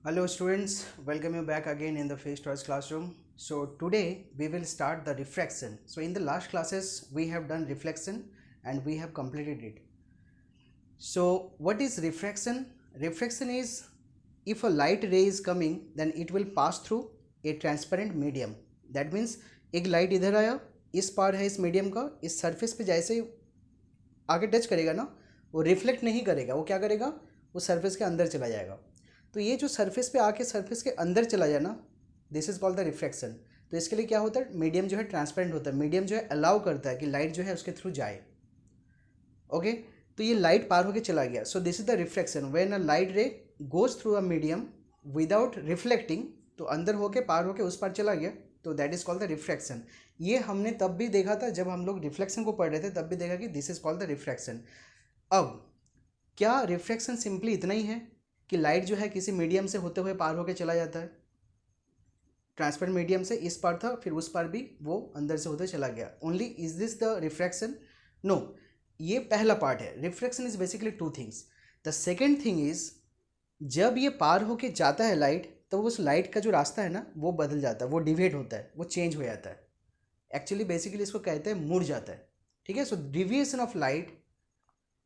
Hello students, welcome you back again in the Face Toys classroom. So today we will start the reflection. So in the last classes we have done reflection and we have completed it. So what is refraction? Refraction is if a light ray is coming then it will pass through a transparent medium. That means एक light इधर आया, इस पार है इस medium का, इस surface पे जैसे ही आगे टच करेगा ना वो रिफ्लेक्ट नहीं करेगा, वो क्या करेगा, वो सरफेस के अंदर चला जाएगा। तो ये जो सरफेस पे आके सरफेस के अंदर चला जाए ना, this is called the reflection. तो इसके लिए क्या होता है, मीडियम जो है ट्रांसपेरेंट होता है, मीडियम जो है अलाउ करता है कि लाइट जो है उसके थ्रू जाए। ओके, तो ये लाइट पार होके चला गया। सो this is the reflection when a light रे goes through a medium without reflecting, तो अंदर होके पार होके उस पार चला गया, तो that is called the reflection. ये हमने तब भी देखा था जब हम लोग रिफ्लेक्शन को पढ़ रहे थे, तब भी देखा कि this is called the reflection. अब क्या रिफ्लेक्शन सिंपली इतना ही है कि लाइट जो है किसी मीडियम से होते हुए पार होके चला जाता है, ट्रांसपेरेंट मीडियम से इस पार था फिर उस पार भी वो अंदर से होते चला गया, only is this the reflection? No, ये पहला पार्ट है। Reflection is basically two things. The second thing is जब ये पार होके जाता है लाइट, तो उस लाइट का जो रास्ता है ना वो बदल जाता है, वो डिवेट होता है, वो चेंज हो जाता है। एक्चुअली बेसिकली इसको कहते हैं मुड़ जाता है। ठीक है, so deviation of light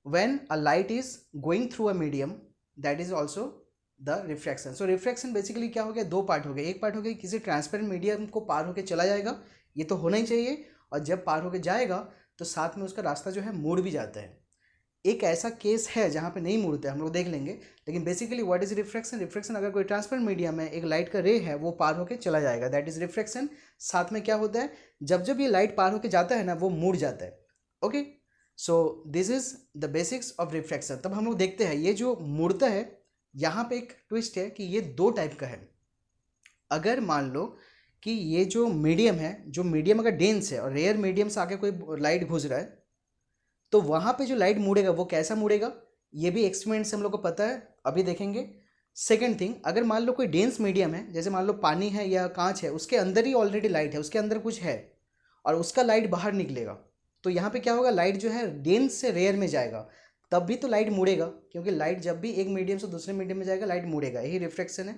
when a light is going through a medium, that is also the refraction. So refraction basically क्या हो गया, दो पार्ट हो गए। एक पार्ट हो गया किसी ट्रांसपेरेंट मीडियम को पार होके चला जाएगा, ये तो होना ही चाहिए, और जब पार होके जाएगा तो साथ में उसका रास्ता जो है मुड़ भी जाता है। एक ऐसा केस है जहाँ पे नहीं मुड़ता है, हम लोग देख लेंगे। लेकिन basically what is refraction? Refraction अगर कोई ट्रांसपेरेंट मीडियम है, एक लाइट का रे है, वो पार होके चला जाएगा, दैट इज रिफ्रैक्शन। साथ में क्या होता है, जब जब ये लाइट पार होके जाता है ना वो मुड़ जाता है। Okay, so this is the basics of refraction. तब हम लोग देखते हैं ये जो मुड़ता है, यहाँ पे एक ट्विस्ट है कि ये दो टाइप का है। अगर मान लो कि ये जो मीडियम है, जो मीडियम अगर डेंस है और रेयर मीडियम से आके कोई लाइट घुस रहा है, तो वहाँ पे जो लाइट मुड़ेगा वो कैसा मुड़ेगा, ये भी एक्सपेरिमेंट से हम लोग को पता है, अभी देखेंगे। सेकेंड थिंग, अगर मान लो कोई डेंस मीडियम है, जैसे मान लो पानी है या कांच है, उसके अंदर ही ऑलरेडी लाइट है, उसके अंदर कुछ है और उसका लाइट बाहर निकलेगा, तो यहाँ पे क्या होगा, लाइट जो है डेंस से रेयर में जाएगा, तब भी तो लाइट मुड़ेगा, क्योंकि लाइट जब भी एक मीडियम से दूसरे मीडियम में जाएगा लाइट मुड़ेगा, यही रिफ्लेक्शन है।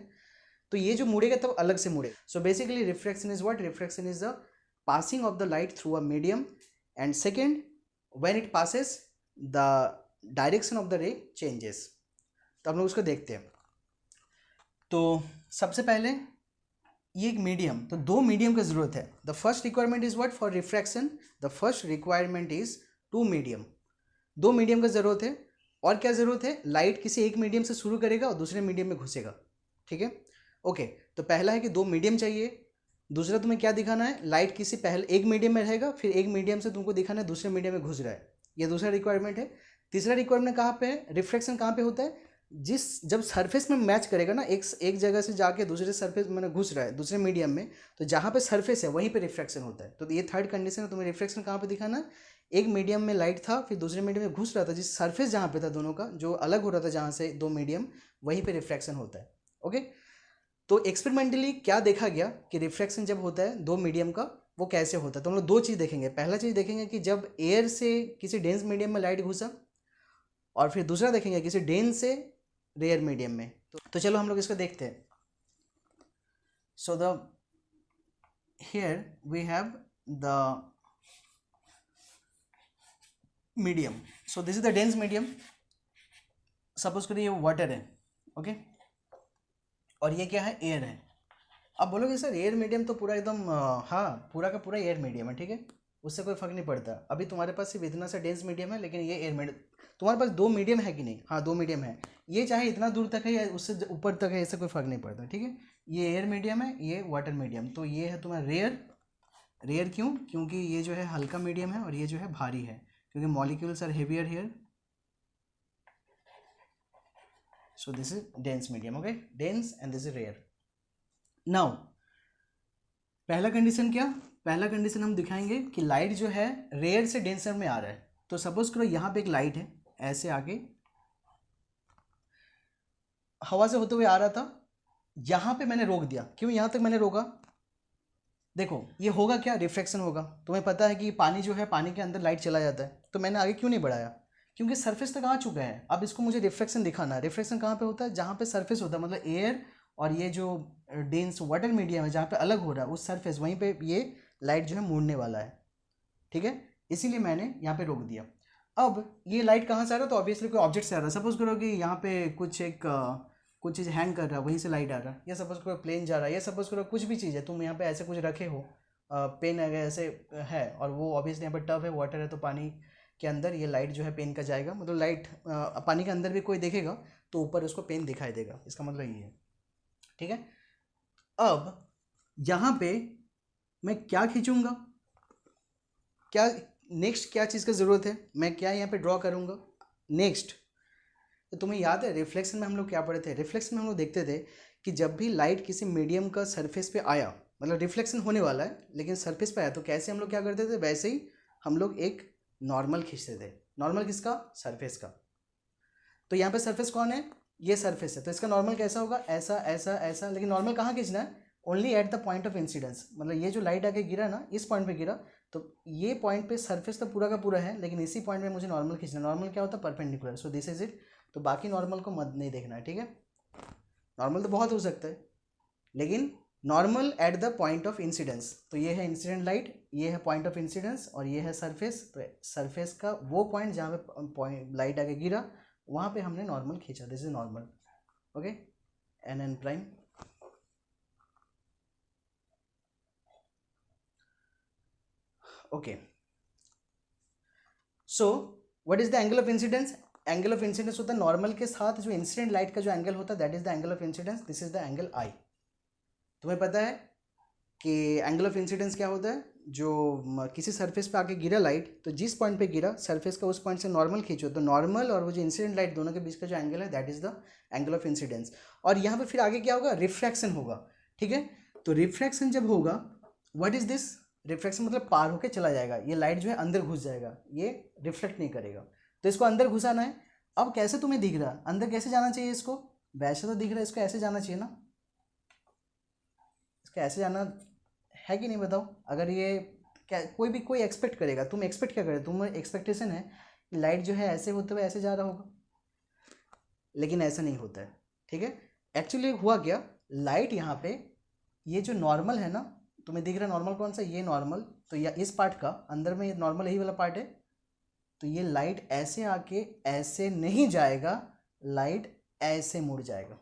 तो ये जो मुड़ेगा तब अलग से मुड़ेगा। So basically reflection is what? Reflection is the passing of the light through a medium, and second when it passes the direction of the ray changes. तो हम लोग उसको देखते हैं। तो सबसे पहले ये एक मीडियम, तो दो मीडियम की जरूरत है। The first requirement is what for refraction? The first requirement is two medium, दो मीडियम का जरूरत है। और क्या जरूरत है, लाइट किसी एक मीडियम से शुरू करेगा और दूसरे मीडियम में घुसेगा। ठीक है, ओके। तो पहला है कि दो मीडियम चाहिए। दूसरा तुम्हें क्या दिखाना है, लाइट किसी पहले एक मीडियम में रहेगा, फिर एक मीडियम से तुमको दिखाना है दूसरे मीडियम में घुस रहा है, ये दूसरा रिक्वायरमेंट है। तीसरा रिक्वायरमेंट कहाँ पे है, रिफ्लेक्शन कहाँ पे होता है, जिस जब सरफेस में मैच करेगा ना, एक जगह से जाके दूसरे सरफेस में घुस रहा है दूसरे मीडियम में, तो जहाँ पे सरफेस है वहीं पे रिफ्लेक्शन होता है। तो ये थर्ड कंडीशन है, तुम्हें रिफ्लेक्शन कहाँ पे दिखाना है, एक मीडियम में लाइट था फिर दूसरे मीडियम में घुस रहा था, जिस सरफेस जहाँ पे था दोनों का जो अलग हो रहा था जहाँ से दो मीडियम, वहीं पे रिफ्लेक्शन होता है। ओके, तो एक्सपेरिमेंटली क्या देखा गया कि रिफ्लेक्शन जब होता है दो मीडियम का, वो कैसे होता है। तो हम लोग दो चीज़ देखेंगे। पहला चीज़ देखेंगे कि जब एयर से किसी डेंस मीडियम में लाइट घुसा, और फिर दूसरा देखेंगे किसी डेंस से रेयर मीडियम में। तो चलो हम लोग इसको देखते हैं। So the here we have the medium, so this is the dense medium. Suppose करिए ये वाटर है, ओके, और ये क्या है, एयर है। अब बोलोगे सर एयर मीडियम तो पूरा एकदम हाँ पूरा का पूरा एयर मीडियम है, ठीक है, उससे कोई फर्क नहीं पड़ता। अभी तुम्हारे पास सिर्फ इतना सा डेंस मीडियम है, लेकिन ये एयर मीडियम। तुम्हारे पास दो मीडियम है कि नहीं, हाँ दो मीडियम है, ये चाहे इतना दूर तक है या उससे ऊपर तक है, इससे कोई फर्क नहीं पड़ता। ठीक है, ये एयर मीडियम है, ये वाटर मीडियम, तो ये है तुम्हारा रेयर। रेयर क्यों, क्योंकि ये जो है हल्का मीडियम है और ये जो है भारी है, क्योंकि molecules are heavier here. So this is dense medium, okay, dense, and this is rare. Now पहला कंडीशन क्या, पहला कंडीशन हम दिखाएंगे कि लाइट जो है रेयर से डेंसर में आ रहा है। तो सपोज करो यहाँ पे एक लाइट है, ऐसे आगे हवा से होते हुए आ रहा था, यहाँ पे मैंने रोक दिया। क्यों यहाँ तक मैंने रोका, देखो ये होगा क्या, रिफ्लेक्शन होगा। तुम्हें पता है कि पानी जो है, पानी के अंदर लाइट चला जाता है, तो मैंने आगे क्यों नहीं बढ़ाया, क्योंकि सरफेस तक आ चुका है। अब इसको मुझे रिफ्लेक्शन दिखाना है। रिफ्लेक्शन कहाँ पे होता है, जहाँ पे सरफेस होता है, मतलब एयर और ये जो डेंस वाटर मीडियम है जहाँ पे अलग हो रहा है उस सरफेस, वहीं पे ये लाइट जो है मुड़ने वाला है, ठीक है, इसीलिए मैंने यहाँ पे रोक दिया। अब ये लाइट कहाँ से आ रहा है, तो ऑब्वियसली कोई ऑब्जेक्ट से आ रहा है। सपोज करो कि यहाँ पे कुछ चीज़ हैंग कर रहा है, वहीं से लाइट आ रहा है, या सपोज करो प्लेन जा रहा है, या सपोज करो कुछ भी चीज़ है, तुम यहाँ पे ऐसे कुछ रखे हो, पेन अगर ऐसे है, और वो ऑब्वियसली यहाँ पर टफ है, वाटर है, तो पानी के अंदर ये लाइट जो है पेन का जाएगा, मतलब लाइट पानी के अंदर भी कोई देखेगा तो ऊपर उसको पेन दिखाई देगा, इसका मतलब ये है, ठीक है। अब यहाँ पे मैं क्या खींचूंगा, क्या नेक्स्ट क्या चीज़ का ज़रूरत है, मैं क्या यहाँ पे ड्रॉ करूँगा नेक्स्ट। तो तुम्हें याद है रिफ्लेक्शन में हम लोग क्या पढ़े थे, रिफ्लेक्शन में हम लोग देखते थे कि जब भी लाइट किसी मीडियम का सरफेस पे आया, मतलब रिफ्लेक्शन होने वाला है लेकिन सरफेस पे आया, तो कैसे हम लोग क्या करते थे, वैसे ही हम लोग एक नॉर्मल खींचते थे। नॉर्मल किसका, सरफेस का। तो यहाँ पे सरफेस कौन है, ये सरफेस है, तो इसका नॉर्मल कैसा होगा, ऐसा ऐसा ऐसा, लेकिन नॉर्मल कहाँ खींचना है, only at the point of incidence, मतलब ये जो लाइट आके गिरा ना, इस पॉइंट पे गिरा, तो ये पॉइंट पे सरफेस तो पूरा का पूरा है, लेकिन इसी पॉइंट पे मुझे नॉर्मल खींचना है। नॉर्मल क्या होता है, perpendicular, so this is it. तो बाकी नॉर्मल को मत नहीं देखना है, ठीक है। नॉर्मल तो बहुत हो सकता है, लेकिन normal at the point of incidence, तो ये है इंसिडेंट लाइट, ये है पॉइंट ऑफ इंसिडेंस, और ये है सरफेस। तो सरफेस का वो पॉइंट जहाँ पे पॉइंट लाइट आके गिरा, वहाँ पे हमने नॉर्मल खींचा, this is normal, okay, N N prime. Okay, so what is the angle of incidence, angle of incidence होता है नॉर्मल के साथ जो इंसिडेंट लाइट का जो एंगल होता है, that is the angle of incidence, this is the angle i. तुम्हें पता है कि एंगल ऑफ इंसिडेंस क्या होता है, जो किसी सरफेस पे आके गिरा लाइट, तो जिस पॉइंट पे गिरा सरफेस का उस पॉइंट से नॉर्मल खींचो, तो नॉर्मल और वो जो इंसिडेंट लाइट दोनों के बीच का जो एंगल है, that is the angle of incidence. और यहाँ पे फिर आगे क्या होगा, रिफ्रैक्शन होगा, ठीक है। तो रिफ्रैक्शन जब होगा, व्हाट इज दिस, रिफ्रैक्शन मतलब पार होके चला जाएगा, ये लाइट जो है अंदर घुस जाएगा, ये रिफ्लेक्ट नहीं करेगा, तो इसको अंदर घुसाना है। अब कैसे तुम्हें दिख रहा है, अंदर कैसे जाना चाहिए इसको, वैसे तो दिख रहा है, इसको ऐसे जाना चाहिए ना, इसको ऐसे जाना है कि नहीं, बताओ। अगर ये क्या कोई एक्सपेक्ट करेगा, तुम एक्सपेक्ट क्या करे, तुम एक्सपेक्टेशन है कि लाइट जो है ऐसे होते हुए ऐसे जा रहा होगा, लेकिन ऐसा नहीं होता है, ठीक है। एक्चुअली हुआ क्या, लाइट यहाँ पे ये जो नॉर्मल है ना, तुम्हें दिख रहा है नॉर्मल कौन सा, ये नॉर्मल, तो या इस पार्ट का अंदर में ये नॉर्मल यही वाला पार्ट है, तो ये लाइट ऐसे आके ऐसे नहीं जाएगा, लाइट ऐसे मुड़ जाएगा,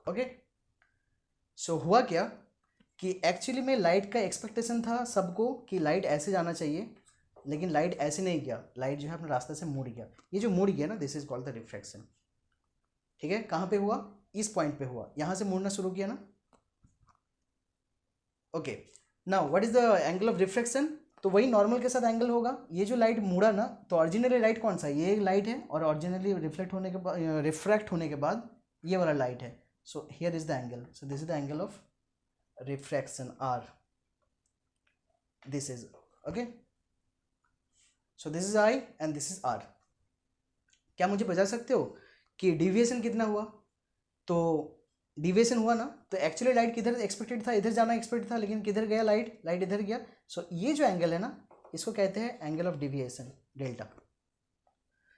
ओके। सो हुआ क्या कि एक्चुअली में लाइट का एक्सपेक्टेशन था सबको कि लाइट ऐसे जाना चाहिए, लेकिन लाइट ऐसे नहीं गया, लाइट जो है अपने रास्ते से मुड़ गया। ये जो मुड़ गया ना, this is called the refraction, ठीक है। कहाँ पे हुआ, इस पॉइंट पे हुआ, यहाँ से मुड़ना शुरू किया ना, okay. Now what is the angle of refraction, तो वही नॉर्मल के साथ एंगल होगा। ये जो लाइट मुड़ा ना, तो ऑरिजिनली लाइट कौन सा, ये लाइट है, और ऑरिजिनली रिफ्रैक्ट होने के बाद ये वाला लाइट है। So here is the angle, so this is the angle of refraction R, this is okay, so this is I and this is R। क्या मुझे बता सकते हो कि डिविएशन कितना हुआ, तो डिविएशन हुआ ना, तो एक्चुअली लाइट किधर एक्सपेक्टेड था, इधर जाना एक्सपेक्टेड था, लेकिन किधर गया लाइट, लाइट इधर गया। सो ये जो एंगल है ना, इसको कहते हैं angle of deviation, delta.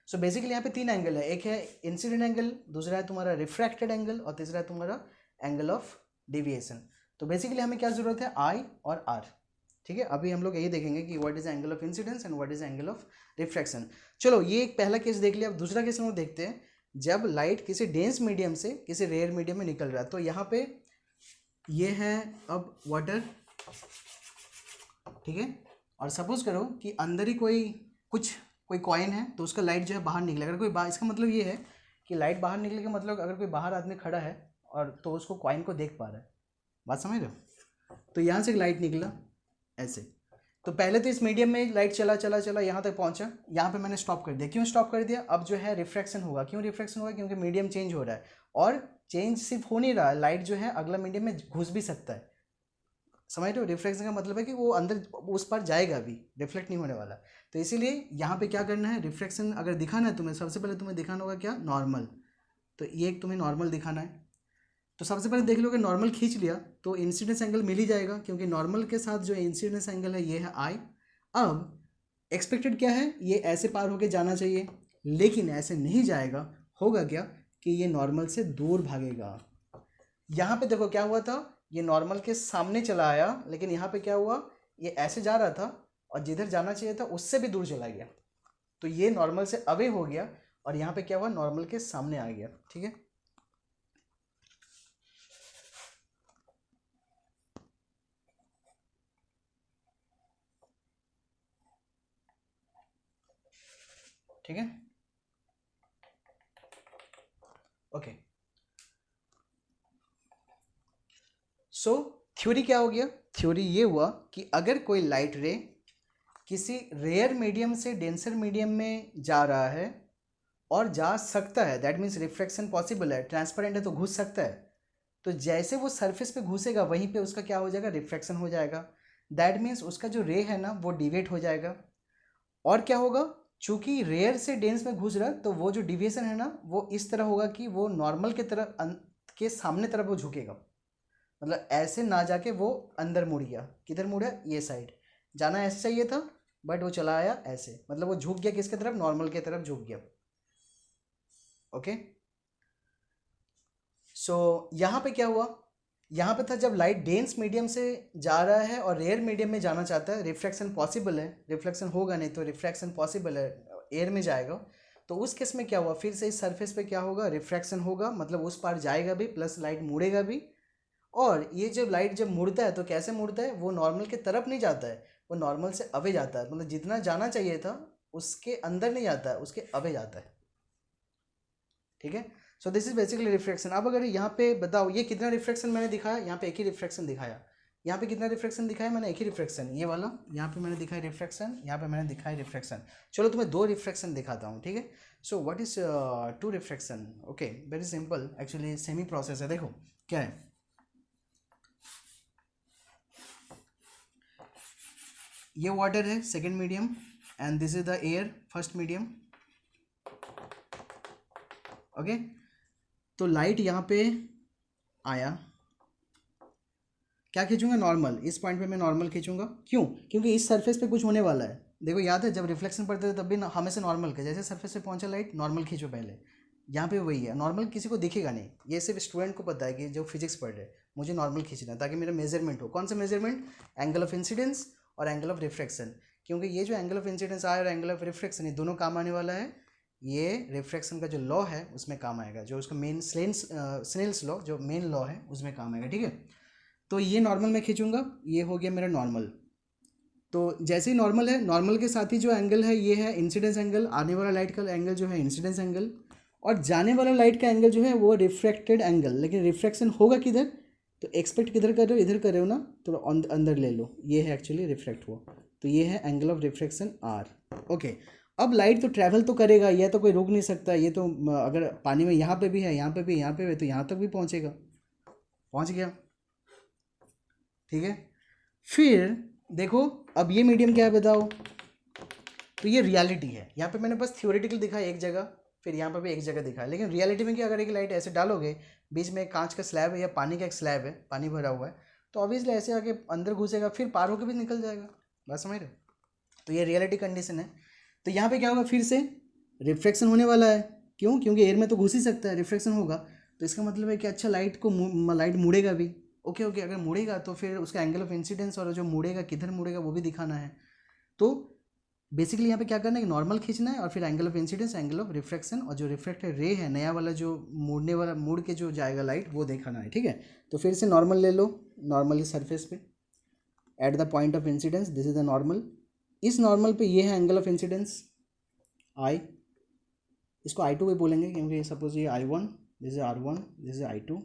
So basically यहाँ पे तीन एंगल है, एक है इंसिडेंट एंगल, दूसरा है तुम्हारा रिफ्रैक्टेड एंगल, और तीसरा है तुम्हारा एंगल ऑफ डिविएशन। तो बेसिकली हमें क्या जरूरत है, आई और आर, ठीक है। अभी हम लोग यही देखेंगे कि what is angle of incidence and what is angle of refraction. चलो ये एक पहला केस देख लिया, अब दूसरा केस हम लोग देखते हैं, जब लाइट किसी डेंस मीडियम से किसी रेयर मीडियम में निकल रहा है। तो यहाँ पे ये है अब वाटर, ठीक है, और सपोज करो कि अंदर ही कोई कॉइन है, तो उसका लाइट जो है बाहर निकलेगा। अगर कोई इसका मतलब ये है कि लाइट बाहर निकले का मतलब अगर कोई बाहर आदमी खड़ा है और तो उसको कॉइन को देख पा रहा है, बात समझ रहे हो। तो यहाँ से लाइट निकला ऐसे, तो पहले तो इस मीडियम में लाइट चला यहाँ तक पहुँचा, यहाँ पे मैंने स्टॉप कर दिया। क्यों स्टॉप कर दिया, अब जो है रिफ्रैक्शन होगा। क्यों रिफ्रैक्शन होगा, क्योंकि मीडियम चेंज हो रहा है, और चेंज सिर्फ हो नहीं रहा, लाइट जो है अगला मीडियम में घुस भी सकता है, समझ रहे हो। रिफ्रैक्शन का मतलब है कि वो अंदर उस पर जाएगा भी, रिफ्लेक्ट नहीं होने वाला। तो इसीलिए यहाँ पे क्या करना है, रिफ्रैक्शन अगर दिखाना है तुम्हें, सबसे पहले तुम्हें दिखाना होगा क्या, नॉर्मल। तो ये एक तुम्हें नॉर्मल दिखाना है, तो सबसे पहले देख लो कि नॉर्मल खींच लिया तो इंसिडेंस एंगल मिल ही जाएगा, क्योंकि नॉर्मल के साथ जो इंसिडेंस एंगल है ये है आई। अब एक्सपेक्टेड क्या है, ये ऐसे पार होके जाना चाहिए, लेकिन ऐसे नहीं जाएगा। होगा क्या कि ये नॉर्मल से दूर भागेगा। यहाँ पे देखो क्या हुआ था, ये नॉर्मल के सामने चला आया, लेकिन यहाँ पे क्या हुआ, ये ऐसे जा रहा था और जिधर जाना चाहिए था उससे भी दूर चला गया, तो ये नॉर्मल से अवे हो गया और यहाँ पे क्या हुआ, नॉर्मल के सामने आ गया। ठीक है, ठीक है, ओके। सो थ्योरी क्या हो गया, थ्योरी ये हुआ कि अगर कोई लाइट रे किसी रेयर मीडियम से डेंसर मीडियम में जा रहा है और जा सकता है, दैट मीन्स रिफ्रैक्शन पॉसिबल है, ट्रांसपेरेंट है तो घुस सकता है, तो जैसे वो सरफेस पे घुसेगा वहीं पे उसका क्या हो जाएगा, रिफ्रैक्शन हो जाएगा। दैट मीन्स उसका जो रे है ना वो डिवेट हो जाएगा। और क्या होगा, चूंकि रेयर से डेंस में घुस रहा है तो वो जो डिविएशन है ना वो इस तरह होगा कि वो नॉर्मल के तरफ के सामने तरफ वो झुकेगा, मतलब ऐसे ना जाके वो अंदर मुड़ गया, किधर मुड़ा, ये साइड जाना ऐसे चाहिए था बट वो चला आया ऐसे, मतलब वो झुक गया किसके तरफ, नॉर्मल के तरफ झुक गया। ओके, सो यहाँ पे क्या हुआ, यहाँ पे था जब लाइट डेंस मीडियम से जा रहा है और रेयर मीडियम में जाना चाहता है, रिफ्रैक्शन पॉसिबल है, रिफ्लेक्शन होगा नहीं तो रिफ्रैक्शन पॉसिबल है, एयर में जाएगा, तो उस केस में क्या हुआ, फिर से इस सरफेस पे क्या होगा, रिफ्रैक्शन होगा, मतलब उस पार जाएगा भी प्लस लाइट मुड़ेगा भी। और ये जब लाइट जब मुड़ता है तो कैसे मुड़ता है, वो नॉर्मल के तरफ नहीं जाता है, वो नॉर्मल से अवे जाता है, मतलब जितना जाना चाहिए था उसके अंदर नहीं जाता है, उसके अवे जाता है। ठीक है, सो दिस इज बेसिकली रिफ्रैक्शन। अब अगर यहाँ पे बताओ ये कितना रिफ्रैक्शन मैंने दिखाया, यहाँ पे एक ही रिफ्रैक्शन दिखाया, यहाँ पे कितना रिफ्रैक्शन दिखाया मैंने, एक ही रिफ्रैक्शन, ये वाला यहाँ पे मैंने दिखाया रिफ्रैक्शन, यहाँ पे मैंने दिखाया रिफ्रैक्शन। चलो तुम्हें दो रिफ्रैक्शन दिखाता हूँ। ठीक है, so what is to refraction, okay very simple, actually semi process है। देखो क्या है, ये वाटर है second medium and this is the air first medium. Okay, तो लाइट यहाँ पे आया, क्या खींचूंगा, नॉर्मल, इस पॉइंट पे मैं नॉर्मल खींचूंगा, क्यों, क्योंकि इस सरफेस पे कुछ होने वाला है। देखो याद है जब रिफ्लेक्शन पड़ते थे तब भी हमेशा नॉर्मल के, जैसे सरफेस पे पहुंचा लाइट नॉर्मल खींचो पहले, यहाँ पे वही है, नॉर्मल किसी को दिखेगा नहीं, ये सिर्फ स्टूडेंट को पता है कि जो फिजिक्स पढ़ रहे हैं मुझे नॉर्मल खींचना है ताकि मेरा मेजरमेंट हो। कौन सा मेजरमेंट, एंगल ऑफ इंसिडेंस और एंगल ऑफ रिफ्रैक्शन, क्योंकि ये जो एंगल ऑफ इंसिडेंस आया और एंगल ऑफ रिफ्रैक्शन ये दोनों काम आने वाला है, ये रिफ्रैक्शन का जो लॉ है उसमें काम आएगा, जो उसका मेन स्नेल्स लॉ जो मेन लॉ है उसमें काम आएगा। ठीक है, तो ये नॉर्मल मैं खींचूंगा, ये हो गया मेरा नॉर्मल। तो जैसे ही नॉर्मल है, नॉर्मल के साथ ही जो एंगल है ये है इंसिडेंस एंगल, आने वाला लाइट का एंगल जो है इंसिडेंस एंगल, और जाने वाला लाइट का एंगल जो है वो रिफ्रैक्टेड एंगल। लेकिन रिफ्रैक्शन होगा किधर, तो एक्सपेक्ट किधर कर रहे हो, इधर कर रहे हो ना, थोड़ा अंदर ले लो, ये है एक्चुअली रिफ्रैक्ट हुआ, तो ये है angle of refraction R. Okay, अब लाइट तो ट्रैवल तो करेगा, यह तो कोई रोक नहीं सकता, ये तो अगर पानी में यहाँ पे भी है, यहाँ पे भी, यहाँ पे भी है, तो यहाँ तक भी पहुँचेगा, पहुँच गया। ठीक है, फिर देखो अब ये मीडियम क्या है बताओ, तो ये रियलिटी है, यहाँ पे मैंने बस थ्योरेटिकल दिखाया एक जगह, फिर यहाँ पे भी एक जगह दिखाया, लेकिन रियलिटी में क्या, अगर एक लाइट ऐसे डालोगे, बीच में कांच का स्लैब है या पानी का एक स्लैब है, पानी भरा हुआ है, तो ऑब्वियसली ऐसे आके अंदर घुसेगा, फिर पार होकर भी निकल जाएगा, बात समझ रहे हो, तो ये रियलिटी कंडीशन है। तो यहाँ पे क्या होगा, फिर से रिफ्रैक्शन होने वाला है, क्यों, क्योंकि एयर में तो घुस ही सकता है, रिफ्रैक्शन होगा, तो इसका मतलब है कि अच्छा लाइट को लाइट मुड़ेगा भी। ओके ओके, अगर मुड़ेगा तो फिर उसका एंगल ऑफ इंसिडेंस और जो मुड़ेगा किधर मुड़ेगा वो भी दिखाना है। तो बेसिकली यहाँ पे क्या करना है कि नॉर्मल खींचना है और फिर angle of incidence, angle of refraction, और जो रिफ्लेक्टेड रे है नया वाला जो मुड़ने वाला मुड़ के जो जाएगा लाइट वो दिखाना है। ठीक है, तो फिर से नॉर्मल ले लो, नॉर्मल इस सरफेस पे at the point of incidence, this is the normal, इस नॉर्मल पे ये है एंगल ऑफ इंसिडेंस आई, इसको I2 भी बोलेंगे क्योंकि सपोज ये I1, this is R1, this is I2।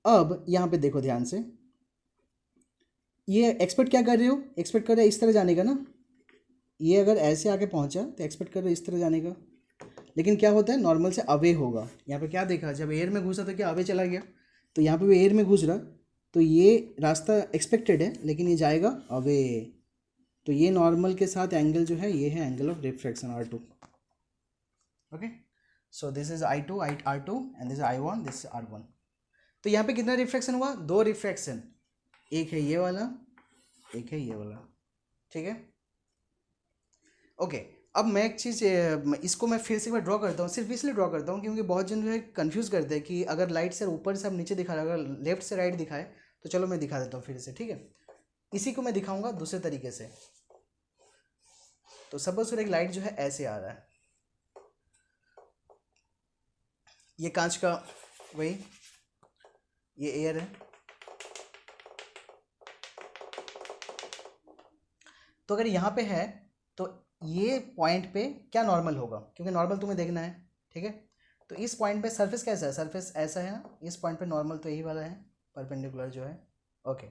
अब यहाँ पे देखो ध्यान से, ये एक्सपेक्ट क्या कर रहे हो, एक्सपेक्ट कर रहे हो इस तरह जाने का ना, ये अगर ऐसे आके पहुँचा तो एक्सपेक्ट कर रहे हो इस तरह जाने का, लेकिन क्या होता है नॉर्मल से अवे होगा। यहाँ पे क्या देखा, जब एयर में घुसा तो क्या अवे चला गया, तो यहाँ पे भी एयर में घुस रहा, तो ये रास्ता एक्सपेक्टेड है लेकिन ये जाएगा अवे, तो ये नॉर्मल के साथ एंगल जो है ये है angle of refraction R2। Okay, so this is I2 R2 and this I1, this R1। तो यहाँ पे कितना रिफ्रैक्शन हुआ, दो रिफ्रैक्शन, एक है ये वाला, एक है ये वाला। ठीक है, ओके, अब मैं एक चीज़ इसको मैं फिर से एक बार ड्रॉ करता हूँ, सिर्फ इसलिए ड्रॉ करता हूँ क्योंकि बहुत जन जो है कन्फ्यूज़ करते हैं कि अगर लाइट से ऊपर से अब नीचे दिखा रहा है, अगर लेफ्ट से राइट दिखाए तो चलो मैं दिखा देता हूँ फिर से, ठीक है। इसी को मैं दिखाऊंगा दूसरे तरीके से। तो सपोज फिर एक लाइट जो है ऐसे आ रहा है, ये कांच का वही, ये एयर है, तो अगर यहाँ पे है तो ये पॉइंट पे क्या नॉर्मल होगा, क्योंकि नॉर्मल तुम्हें देखना है, ठीक है। तो इस पॉइंट पे सरफेस कैसा है, सरफेस ऐसा है ना, इस पॉइंट पे नॉर्मल तो यही वाला है, परपेंडिकुलर जो है, ओके।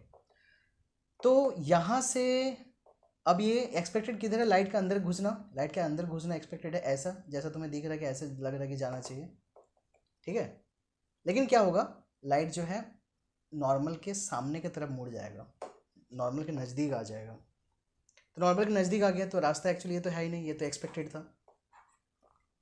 तो यहाँ से अब ये एक्सपेक्टेड किधर है, लाइट का अंदर घुसना, लाइट के अंदर घुसना एक्सपेक्टेड है, ऐसा जैसा तुम्हें दिख रहा है कि ऐसे लग रहा है कि जाना चाहिए, ठीक है। लेकिन क्या होगा, लाइट जो है नॉर्मल के सामने की तरफ मुड़ जाएगा, नॉर्मल के नज़दीक आ जाएगा। तो नॉर्मल के नज़दीक आ गया तो रास्ता एक्चुअली ये तो है ही नहीं, ये तो एक्सपेक्टेड था,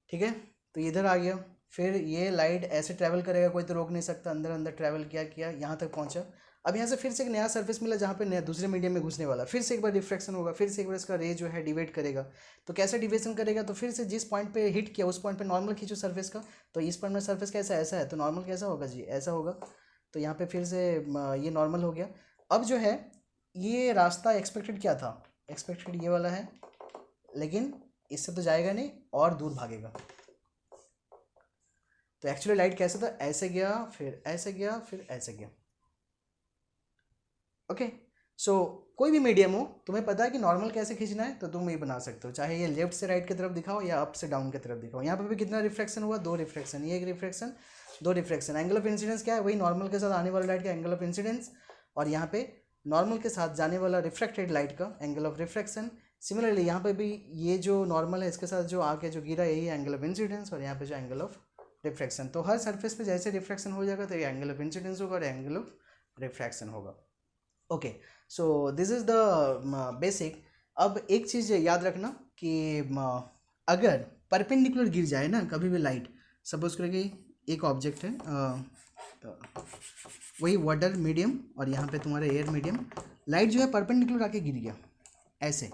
ठीक है। तो इधर आ गया, फिर ये लाइट ऐसे ट्रैवल करेगा, कोई तो रोक नहीं सकता, अंदर अंदर ट्रैवल किया किया यहाँ तक पहुँचा। अब यहाँ से फिर से एक नया सरफेस मिला जहाँ पे नया दूसरे मीडियम में घुसने वाला, फिर से एक बार रिफ्रैक्शन होगा, फिर से एक बार इसका रे जो है डिवाइड करेगा। तो कैसे डिविएशन करेगा, तो फिर से जिस पॉइंट पे हिट किया उस पॉइंट पे नॉर्मल खींचो सरफेस का, तो इस पॉइंट में सरफेस कैसा ऐसा है, तो नॉर्मल कैसा होगा जी, ऐसा होगा। तो यहाँ पे फिर से ये नॉर्मल हो गया। अब जो है ये रास्ता एक्सपेक्टेड क्या था, एक्सपेक्टेड ये वाला है, लेकिन इससे तो जाएगा नहीं और दूर भागेगा। तो एक्चुअली लाइट कैसे था, ऐसे गया, फिर ऐसे गया, फिर ऐसे गया, ओके। सो कोई भी मीडियम हो, तुम्हें पता है कि नॉर्मल कैसे खींचना है, तो तुम ये बना सकते हो, चाहे ये लेफ्ट से राइट की तरफ दिखाओ या अप से डाउन की तरफ दिखाओ। यहाँ पे भी कितना रिफ्लेक्शन हुआ, 2 रिफ्लेक्शन, ये एक reflection, 2 reflection. Angle of incidence क्या है, वही नॉर्मल के साथ आने वाला लाइट का एंगल ऑफ इंसिडेंस, और यहाँ पे नॉर्मल के साथ जाने वाला रिफ्लेक्टेड लाइट का एंगल ऑफ रिफ्लेक्शन। सिमिलरली यहाँ पे भी ये जो नॉर्मल है इसके साथ जो आके जो गिरा यही एंगल ऑफ इंसिडेंस, और यहाँ पे जो एंगल ऑफ रिफ्लेक्शन। तो हर सरफेस पे जैसे रिफ्लेक्शन हो जाएगा तो ये एंगल ऑफ इंसिडेंस होगा और एंगल ऑफ रिफ्लेक्शन होगा, okay. So this is the basic. अब एक चीज़ याद रखना कि अगर परपेंडिकुलर गिर जाए ना कभी भी लाइट, सपोज करें कि एक ऑब्जेक्ट है वही वाटर मीडियम और यहाँ पे तुम्हारा एयर मीडियम, लाइट जो है परपेंडिकुलर आके गिर गया ऐसे,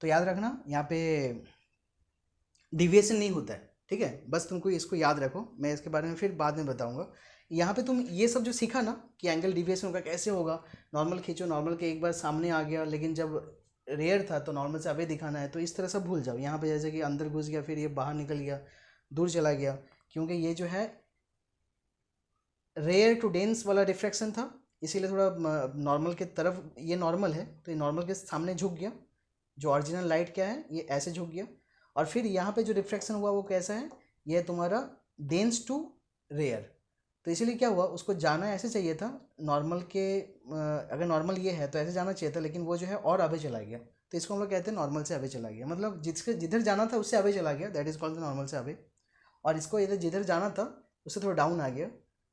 तो याद रखना यहाँ पे डिविएशन नहीं होता है, ठीक है। बस तुमको इसको याद रखो, मैं इसके बारे में फिर बाद में बताऊंगा। यहाँ पे तुम ये सब जो सीखा ना कि एंगल डिविएशन होगा कैसे होगा, नॉर्मल खींचो, नॉर्मल के एक बार सामने आ गया, लेकिन जब रेयर था तो नॉर्मल से अवे दिखाना है, तो इस तरह सब भूल जाओ। यहाँ पे जैसे कि अंदर घुस गया, फिर ये बाहर निकल गया, दूर चला गया, क्योंकि ये जो है रेयर टू डेंस वाला रिफ्रैक्शन था, इसीलिए थोड़ा नॉर्मल के तरफ, ये नॉर्मल है तो ये नॉर्मल के सामने झुक गया, जो ओरिजिनल लाइट क्या है ये ऐसे झुक गया। और फिर यहाँ पे जो रिफ्रैक्शन हुआ वो कैसा है, ये तुम्हारा डेंस टू रेयर, तो इसीलिए क्या हुआ, उसको जाना ऐसे चाहिए था नॉर्मल के, अगर नॉर्मल ये है तो ऐसे जाना चाहिए था, लेकिन वो जो है और आगे चला गया, तो इसको हम लोग कहते हैं नॉर्मल से आगे चला गया, मतलब जिसके जिधर जाना था उससे आगे चला गया, दैट इज कॉल्ड नॉर्मल से आगे। और इसको इधर जिधर जाना था उससे थोड़ा डाउन आ गया,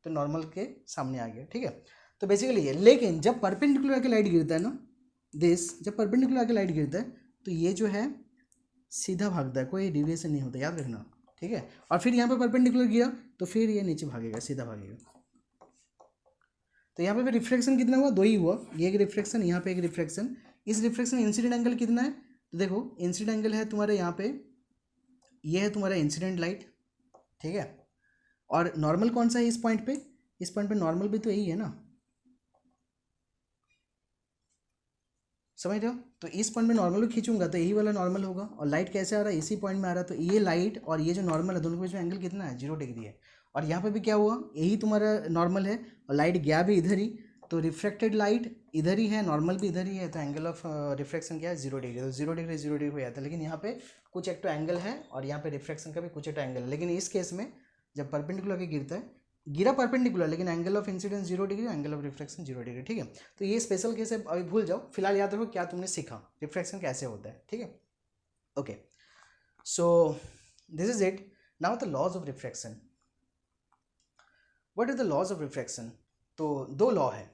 तो नॉर्मल के सामने आ गया, ठीक है। तो बेसिकली ये, लेकिन जब परपेंडिकुलर आके लाइट गिरता है ना, जब परपेंडिकुलर आके लाइट गिरता है तो ये जो है सीधा भागता है, कोई डिविएशन नहीं होता, याद रखना, ठीक है। और फिर यहाँ पे परपेंडिकुलर गिरा तो फिर ये नीचे भागेगा, सीधा भागेगा। तो यहाँ पे भी रिफ्लेक्शन कितना हुआ, 2 ही हुआ, ये एक रिफ्लेक्शन, यहाँ पे एक रिफ्लेक्शन। इस रिफ्लेक्शन इंसिडेंट एंगल कितना है, तो देखो इंसिडेंट एंगल है तुम्हारे यहाँ पे, ये है तुम्हारा इंसिडेंट लाइट, ठीक है। और नॉर्मल कौन सा है इस पॉइंट पे, इस पॉइंट पे नॉर्मल भी तो यही है ना, समझ रहे हो। तो इस पॉइंट में नॉर्मल भी खींचूंगा तो यही वाला नॉर्मल होगा, और लाइट कैसे आ रहा है, इसी पॉइंट में आ रहा है, तो ये लाइट और ये जो नॉर्मल है दोनों के बीच में एंगल कितना है, 0 डिग्री है। और यहाँ पे भी क्या हुआ, यही तुम्हारा नॉर्मल है और लाइट गया भी इधर ही, तो रिफ्लेक्टेड लाइट इधर ही है, नॉर्मल भी इधर ही है, तो एंगल ऑफ रिफ्लेक्शन क्या है, 0 डिग्री, तो 0 डिग्री 0 डिग्री हो जाता है। लेकिन यहाँ पे कुछ एक तो एंगल है और यहाँ पे रिफ्लेक्शन का भी कुछ एक एंगल है, लेकिन इस केस में जब परपेंडिकुलर के गिरता है, गिरा परपेंडिकुलर, लेकिन angle of incidence 0 degree, angle of reflection 0 degree, ठीक है। तो ये स्पेशल केस है, अभी भूल जाओ, फिलहाल याद रखो क्या तुमने सीखा, रिफ्लेक्शन कैसे होता है, ठीक है, okay. So this is it. Now the laws of reflection, what is the laws of reflection. तो 2 लॉ है,